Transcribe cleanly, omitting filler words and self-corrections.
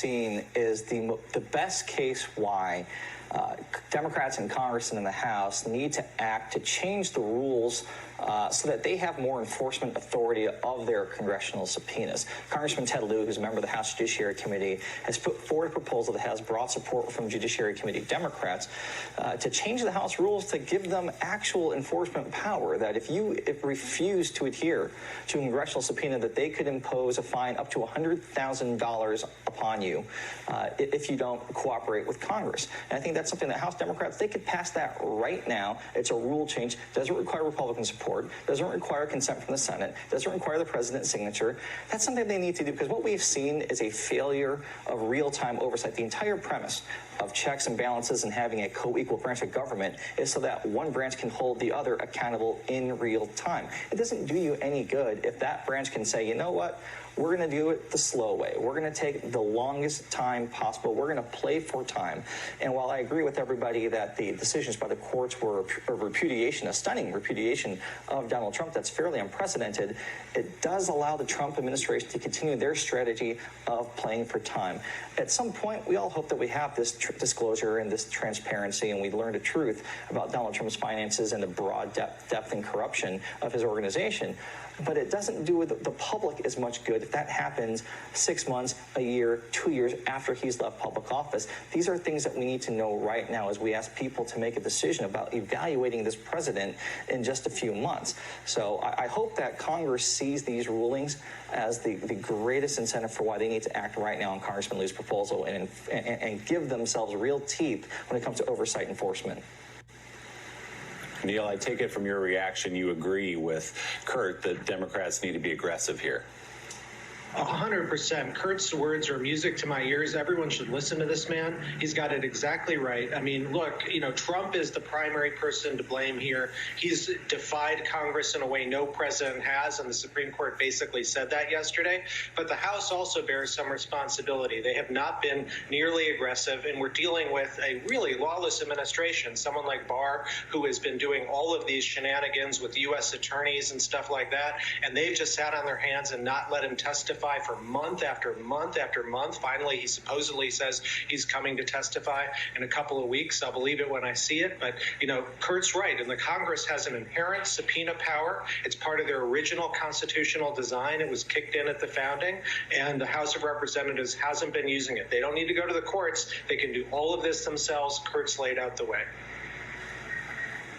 seen is the best case why Democrats in Congress and in the House need to act to change the rules so that they have more enforcement authority of their congressional subpoenas. Congressman Ted Lieu, who's a member of the House Judiciary Committee, has put forward a proposal that has broad support from Judiciary Committee Democrats to change the House rules to give them actual enforcement power, that if you refuse to adhere to a congressional subpoena, that they could impose a fine up to $100,000 upon you if you don't cooperate with Congress. And I think that's something that House Democrats, they could pass that right now. It's a rule change, doesn't require Republican support, doesn't require consent from the Senate, doesn't require the president's signature. That's something they need to do, because what we've seen is a failure of real-time oversight. The entire premise of checks and balances and having a co-equal branch of government is so that one branch can hold the other accountable in real time. It doesn't do you any good if that branch can say, you know what, we're going to do it the slow way. We're going to take the longest time possible. We're going to play for time. And while I agree with everybody that the decisions by the courts were a repudiation, a stunning repudiation of Donald Trump that's fairly unprecedented, it does allow the Trump administration to continue their strategy of playing for time. At some point, we all hope that we have this disclosure and this transparency, and we learn the truth about Donald Trump's finances and the broad depth and corruption of his organization. But it doesn't do the public as much good if that happens 6 months, a year, 2 years after he's left public office. These are things that we need to know right now as we ask people to make a decision about evaluating this president in just a few months. So I hope that Congress sees these rulings as the greatest incentive for why they need to act right now on Congressman Lieu's proposal and give themselves real teeth when it comes to oversight enforcement. Neal, I take it from your reaction you agree with Kurt that Democrats need to be aggressive here. 100%. Kurt's words are music to my ears. Everyone should listen to this man. He's got it exactly right. I mean, look, Trump is the primary person to blame here. He's defied Congress in a way no president has, and the Supreme Court basically said that yesterday. But the House also bears some responsibility. They have not been nearly aggressive, and we're dealing with a really lawless administration. Someone like Barr, who has been doing all of these shenanigans with U.S. attorneys and stuff like that, and they've just sat on their hands and not let him testify for month after month after month. Finally, he supposedly says he's coming to testify in a couple of weeks. I'll believe it when I see it. But, Kurt's right. And the Congress has an inherent subpoena power. It's part of their original constitutional design. It was kicked in at the founding. And the House of Representatives hasn't been using it. They don't need to go to the courts. They can do all of this themselves. Kurt's laid out the way.